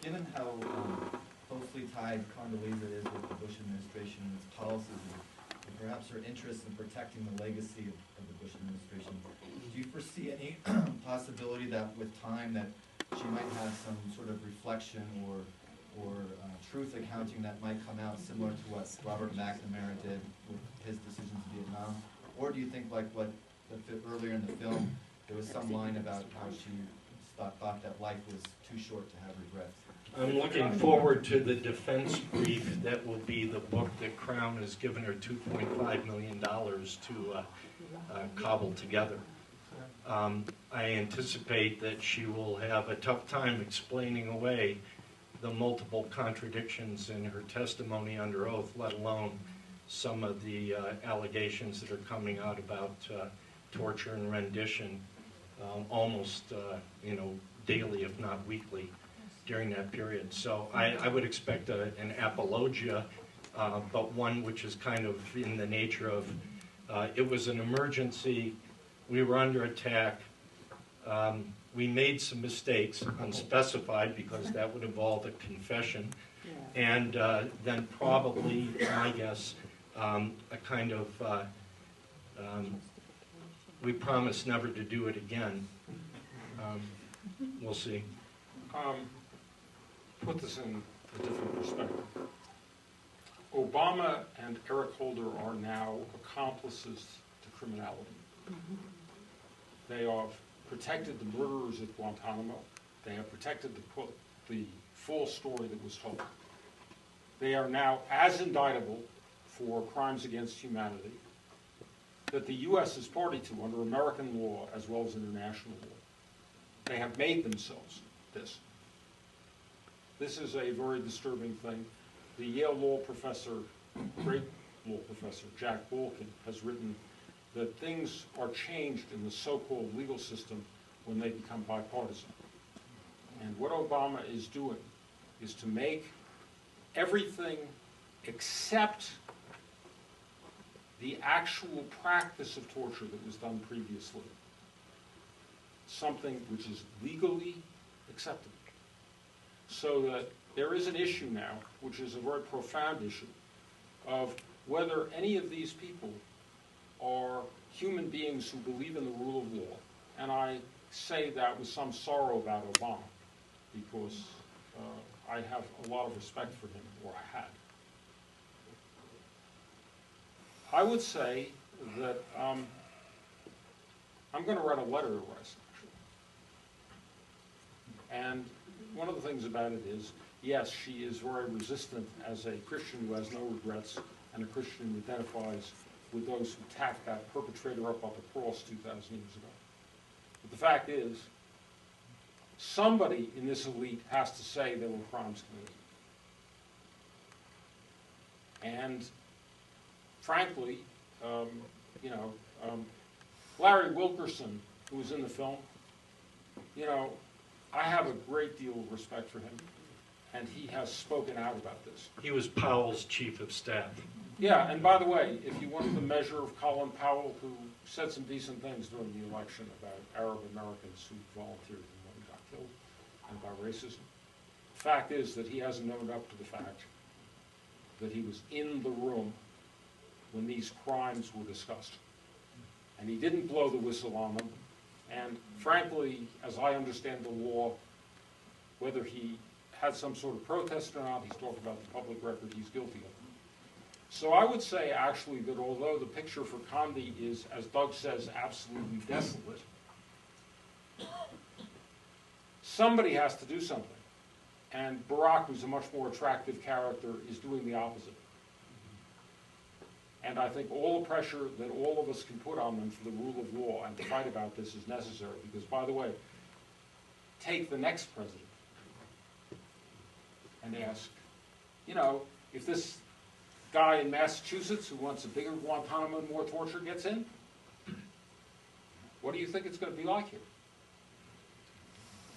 given how closely tied Condoleezza is with the Bush administration and its policies, and perhaps her interest in protecting the legacy of the Bush administration, do you foresee any possibility that with time that she might have some sort of reflection or truth accounting that might come out similar to what Robert McNamara did with his decisions in Vietnam? Or do you think, like what earlier in the film, there was some line about how she thought that life was too short to have regrets? I'm looking forward to the defense brief that will be the book that Crown has given her $2.5 million to cobble together. I anticipate that she will have a tough time explaining away the multiple contradictions in her testimony under oath, let alone some of the allegations that are coming out about torture and rendition almost daily, if not weekly, during that period. So I would expect an apologia, but one which is kind of in the nature of, it was an emergency, we were under attack, we made some mistakes, unspecified, because that would involve a confession, and then probably, my guess, a kind of, we promise never to do it again. We'll see. Put this in a different perspective. Obama and Eric Holder are now accomplices to criminality. They have protected the murderers at Guantanamo. They have protected the false story that was told. They are now as indictable for crimes against humanity that the U.S. is party to under American law as well as international law. They have made themselves this. This is a very disturbing thing. The Yale law professor, great law professor, Jack Balkin, has written that things are changed in the so-called legal system when they become bipartisan. And what Obama is doing is to make everything except the actual practice of torture that was done previously something which is legally acceptable. So that there is an issue now, which is a very profound issue, of whether any of these people are human beings who believe in the rule of law. And I say that with some sorrow about Obama, because I have a lot of respect for him, or I had. I would say that I'm going to write a letter to Rice, actually. And one of the things about it is, yes, she is very resistant as a Christian who has no regrets, and a Christian who identifies with those who tacked that perpetrator up on the cross 2,000 years ago. But the fact is, somebody in this elite has to say there were crimes committed. And frankly, Larry Wilkerson, who was in the film, I have a great deal of respect for him, and he has spoken out about this. He was Powell's chief of staff. Yeah, and by the way, if you wanted the measure of Colin Powell, who said some decent things during the election about Arab Americans who volunteered and one got killed, and about racism, the fact is that he hasn't owned up to the fact that he was in the room when these crimes were discussed. And he didn't blow the whistle on them. And frankly, as I understand the law, whether he had some sort of protest or not, he's talked about the public record, he's guilty of it. So I would say, actually, that although the picture for Condi is, as Doug says, absolutely desolate, somebody has to do something. And Barack, who's a much more attractive character, is doing the opposite. And I think all the pressure that all of us can put on them for the rule of law and to fight about this is necessary. Because, by the way, take the next president and ask, if this guy in Massachusetts who wants a bigger Guantanamo and more torture gets in, what do you think it's going to be like here?